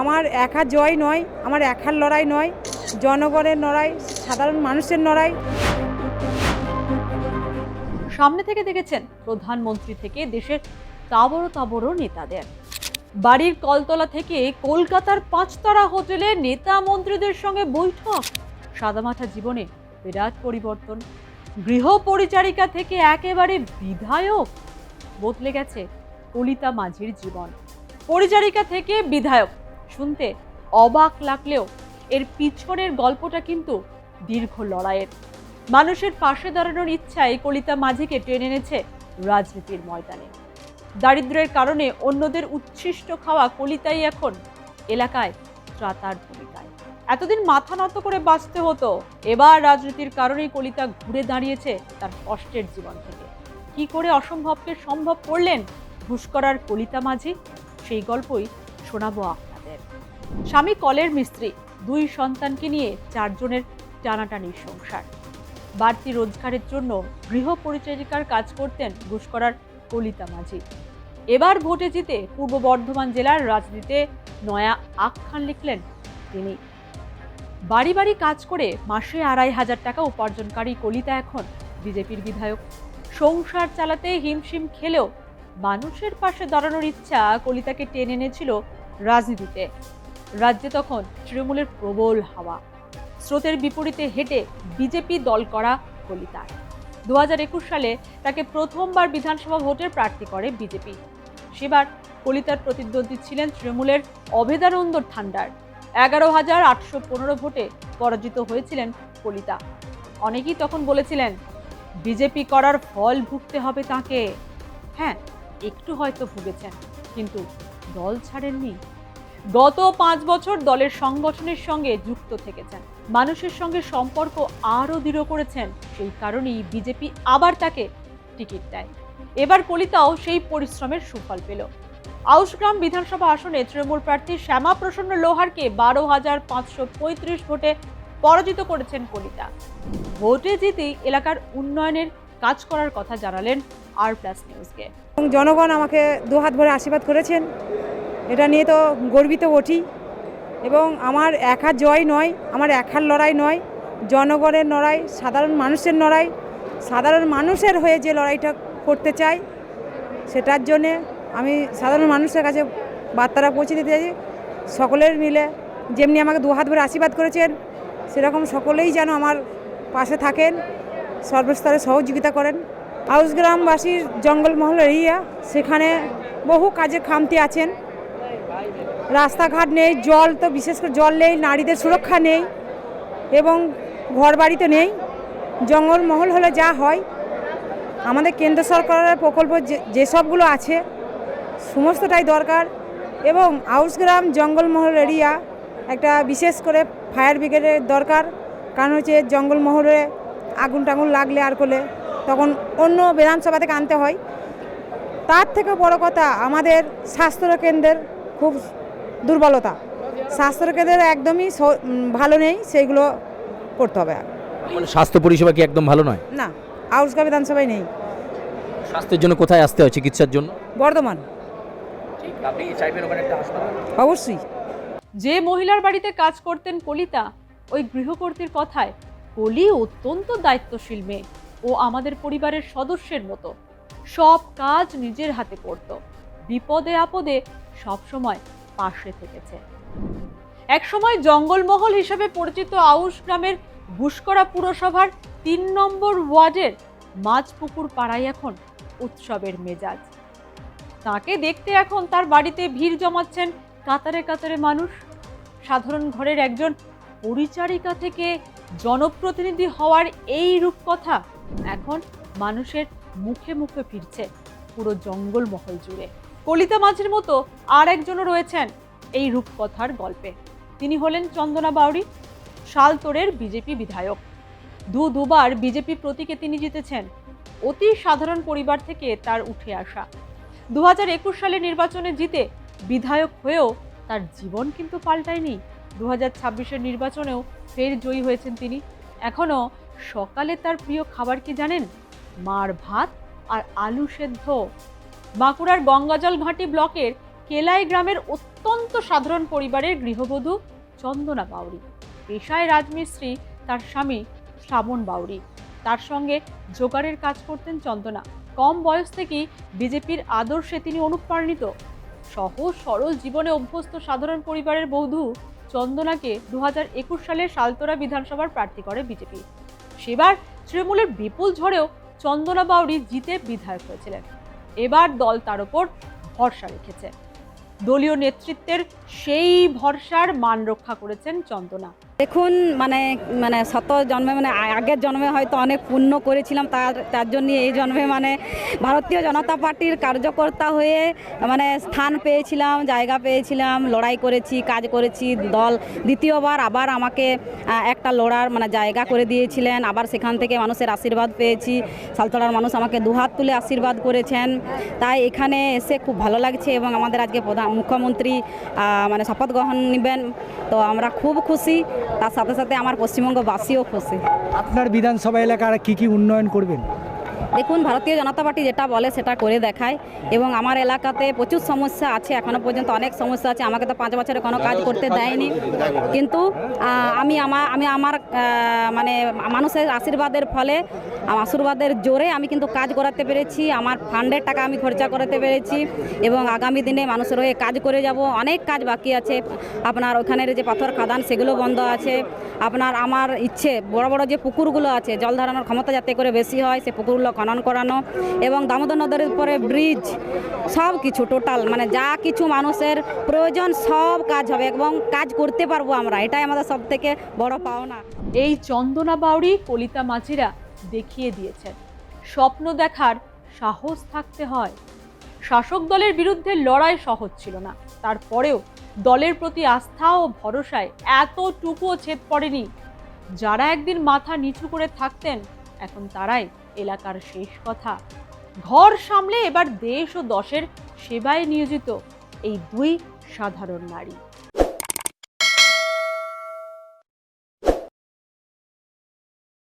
আমার একা জয় নয়, আমার একার লড়াই নয়, জনগণের লড়াই, সাধারণ মানুষের লড়াই। সামনে থেকে দেখেছেন প্রধানমন্ত্রী থেকে দেশের তাবড় তাবড় নেতাদের, বাড়ির কলতলা থেকে কলকাতার 5 তারা হোটেলে নেতা মন্ত্রীদের সঙ্গে বৈঠক। সাদামাথা জীবনে বিরাট পরিবর্তন, গৃহ পরিচারিকা থেকে একেবারে বিধায়ক। বদলে গেছে কলিতা মাঝির জীবন। পরিচারিকা থেকে বিধায়ক শুনতে অবাক লাগলেও এর পিছনের গল্পটা কিন্তু দীর্ঘ লড়াইয়ের। মানুষের পাশে দাঁড়ানোর ইচ্ছায় কলিতা মাঝিকে টেনে এনেছে রাজনীতির ময়দানে। দারিদ্র্যের কারণে অন্যদের উচ্ছিষ্ট খাওয়া কলিতাই এখন এলাকায় ত্রাতার ভূমিকায়। এতদিন মাথা নত করে বাঁচতে হতো, এবার রাজনীতির কারণেই কলিতা ঘুরে দাঁড়িয়েছে তার কষ্টের জীবন থেকে। কি করে অসম্ভবকে সম্ভব করলেন ঘুষকরার কলিতা মাঝি, সেই গল্পই শোনাবো আপনাদের। স্বামী কলের মিস্ত্রি, 2 সন্তানকে নিয়ে 4 জনের টানাটানির সংসার। বাড়তি রোজগারের জন্য গৃহ পরিচারিকার কাজ করতেন ঘুষকরার কলিতা মাঝি। এবার ভোটে জিতে পূর্ব বর্ধমান জেলার রাজনীতিতে নয়া আখ্যান লিখলেন তিনি। বাড়ি বাড়ি কাজ করে মাসে 2,500 টাকা উপার্জনকারী কলিতা এখন বিজেপির বিধায়ক। সংসার চালাতে হিমশিম খেলেও মানুষের পাশে দাঁড়ানোর ইচ্ছা কলিতাকে টেনে এনেছিল রাজনীতিতে। রাজ্যে তখন তৃণমূলের প্রবল হাওয়া। স্রোতের বিপরীতে হেঁটে বিজেপি দল করা কলিতা 2021 সালে তাকে প্রথমবার বিধানসভা ভোটের প্রার্থী করে বিজেপি। সেবার কলিতার প্রতিদ্বন্দ্বী ছিলেন তৃণমূলের অভেদানন্দ ঠান্ডার। 11,815 ভোটে পরাজিত হয়েছিলেন কলিতা। অনেকেই তখন বলেছিলেন বিজেপি করার ফল ভুগতে হবে তাকে। হ্যাঁ, একটু হয়তো ভুগেছেন, কিন্তু দল ছাড়েননি। গত 5 বছর দলের সংগঠনের সঙ্গে যুক্ত থেকেছেন, মানুষের সঙ্গে সম্পর্ক আরও দৃঢ় করেছেন। সেই কারণেই বিজেপি আবার তাকে টিকিট দেয়। এবার কলিতাও সেই পরিশ্রমের সুফল পেল। আউশগ্রাম বিধানসভা আসনে তৃণমূল প্রার্থী শ্যামা প্রসন্ন লোহারকে 12,535 ভোটে পরাজিত করেছেন কলিতা। ভোটে জিতেই এলাকার উন্নয়নের কাজ করার কথা জানালেন আর+ নিউজকে। জনগণ আমাকে 2 হাত ভরে আশীর্বাদ করেছেন, এটা নিয়ে তো গর্বিত বটি। এবং আমার একা জয় নয়, আমার একার লড়াই নয়, জনগণের লড়াই, সাধারণ মানুষের লড়াই। সাধারণ মানুষের হয়ে যে লড়াইটা করতে চাই, সেটার জন্যে আমি সাধারণ মানুষের কাছে বার্তাটা পৌঁছে দিতে চাই। সকলের মিলে যেমনি আমাকে 2 হাত ভরে আশীর্বাদ করেছেন, সেরকম সকলেই যেন আমার পাশে থাকেন, সর্বস্তরে সহযোগিতা করেন। আউশগ্রামবাসীর জঙ্গলমহল এরিয়া, সেখানে বহু কাজে খামতি আছেন। রাস্তাঘাট নেই, জল তো বিশেষ করে জল নেই, নারীদের সুরক্ষা নেই এবং ঘর বাড়ি তো নেই। জঙ্গলমহল হলে যা হয়, আমাদের কেন্দ্র সরকারের প্রকল্প যেসবগুলো আছে সমস্তটাই দরকার। এবং আউশগ্রাম জঙ্গলমহল এরিয়া একটা বিশেষ করে ফায়ার ব্রিগেডের দরকার, কারণ হচ্ছে জঙ্গলমহলে আগুন টাগুন লাগলে আর করলে তখন অন্য বিধানসভা থেকে আনতে হয়। তার থেকে বড় কথা, আমাদের স্বাস্থ্যকেন্দ্রের খুব দুর্বলতা, স্বাস্থ্যকেন্দ্রের একদমই ভালো নেই, সেইগুলো করতে হবে। মানে স্বাস্থ্য পরিষেবা কি একদম ভালো নয়? না, আউশগ্রাম বিধানসভায় নেই। স্বাস্থ্যের জন্য কোথায় আসতে হয় চিকিৎসার জন্য? বর্ধমান। আপনি চাইবেন ওখানে একটা হাসপাতাল? অবশ্যই। যে মহিলার বাড়িতে কাজ করতেন কলিতা, ওই গৃহকর্ত্রীর কথায় কলি অত্যন্ত দায়িত্বশীল মেয়ে ও আমাদের পরিবারের সদস্যের মতো। সব কাজ নিজের হাতে করত, বিপদে আপদে সবসময় পাশে থেকেছে। একসময় জঙ্গলমহল হিসেবে পরিচিত আউশগ্রামের ঘুষকরা পুরসভার 3 নম্বর ওয়ার্ডের মাঝপুকুর পাড়ায় এখন উৎসবের মেজাজ। তাকে দেখতে এখন তার বাড়িতে ভিড় জমাচ্ছেন কাতারে কাতারে মানুষ। সাধারণ ঘরের একজন পরিচারিকা থেকে জনপ্রতিনিধি হওয়ার এই রূপকথা এখন মানুষের মুখে মুখে ফিরছে পুরো জঙ্গলমহল জুড়ে। কলিতা মাঝির মতো আর একজনও রয়েছেন এই রূপকথার গল্পে। তিনি হলেন চন্দনা বাউরি, শালতোড়ের বিজেপি বিধায়ক। দুবার বিজেপি প্রতীকে তিনি জিতেছেন। অতি সাধারণ পরিবার থেকে তার উঠে আসা। 2021 সালে নির্বাচনে জিতে বিধায়ক হয়েও তার জীবন কিন্তু পাল্টায়নি। 2026-এর নির্বাচনেও ফের জয়ী হয়েছেন তিনি। এখনো সকালে তার প্রিয় খাবার কি জানেন? মার ভাত আর আলু সেদ্ধ। বাঁকুড়ার গঙ্গাজল ঘাটি ব্লকের কেলাই গ্রামের অত্যন্ত সাধারণ পরিবারের গৃহবধূ চন্দনা বাউরি। পেশায় রাজমিস্ত্রি, তার স্বামী শ্রাবণ বাউরি। তার সঙ্গে জোগাড়ের কাজ করতেন চন্দনা। কম বয়স থেকেই বিজেপির আদর্শে তিনি অনুপ্রাণিত। সহজ সরল জীবনে অভ্যস্ত সাধারণ পরিবারের বধূ চন্দনাকে 2021 সালে সালতোরা বিধানসভার প্রার্থী করে বিজেপি। সেবার তৃণমূলের বিপুল ঝড়েও চন্দনা বাউরি জিতে বিধায়ক হয়েছিলেন। এবার দল তার উপর ভরসা রেখেছে। দলীয় নেতৃত্বের সেই ভরসার মান রক্ষা করেছেন চন্দনা। দেখুন, মানে শত জন্মে আগের জন্মে হয়তো অনেক পুণ্য করেছিলাম, তার জন্য এই জন্মে ভারতীয় জনতা পার্টির কার্যকর্তা হয়ে স্থান পেয়েছিলাম, জায়গা পেয়েছিলাম, লড়াই করেছি, কাজ করেছি। দল দ্বিতীয়বার আবার আমাকে একটা লড়ার জায়গা করে দিয়েছিলেন। আবার সেখান থেকে মানুষের আশীর্বাদ পেয়েছি। সালতোড়ার মানুষ আমাকে দুহাত তুলে আশীর্বাদ করেছেন। তাই এখানে এসে খুব ভালো লাগছে এবং আমাদের আজকে মুখ্যমন্ত্রী শপথ গ্রহণ নেবেন, তো আমরা খুব খুশি। তার সাথে সাথে আমার পশ্চিমবঙ্গবাসীও খুশি। আপনার বিধানসভা এলাকার কি উন্নয়ন করবেন? দেখুন, ভারতীয় জনতা পার্টি যেটা বলে সেটা করে দেখায় এবং আমার এলাকাতে প্রচুর সমস্যা আছে, এখনো পর্যন্ত অনেক সমস্যা আছে। আমাকে তো 5 বছরে কোনো কাজ করতে দেয়নি, কিন্তু আমি আমার মানুষের আশীর্বাদের ফলে, আশীর্বাদের জোরে আমি কিন্তু কাজ করাতে পেরেছি। আমার ফান্ডের টাকা আমি খরচা করাতে পেরেছি এবং আগামী দিনে মানুষের হয়ে কাজ করে যাব। অনেক কাজ বাকি আছে। আপনার ওখানের যে পাথর খাদান সেগুলো বন্ধ আছে। আমার ইচ্ছে বড় বড় যে পুকুরগুলো আছে, জল ধারণের ক্ষমতা যাতে করে বেশি হয়, সে পুকুরগুলো খনন করানো এবং দামোদর নদের উপরে ব্রিজ, সব কিছু টোটাল যা কিছু মানুষের প্রয়োজন সব কাজ হবে এবং কাজ করতে পারবো আমরা। এটাই আমাদের সব থেকে বড় পাওনা। এই চন্দনা বাউরি কলিতা মাঝিরা দেখিয়ে দিয়েছেন, স্বপ্ন দেখার সাহস থাকতে হয়। শাসক দলের বিরুদ্ধে লড়াই সহজ ছিল না, তারপরেও দলের প্রতি আস্থা ও ভরসায় এতটুকুও ছেদ পড়েনি। যারা একদিন মাথা নিচু করে থাকতেন, এখন তারাই এলাকার শেষ কথা। ঘর সামলে এবার দেশ ও দশের সেবায় নিয়োজিত এই দুই সাধারণ নারী।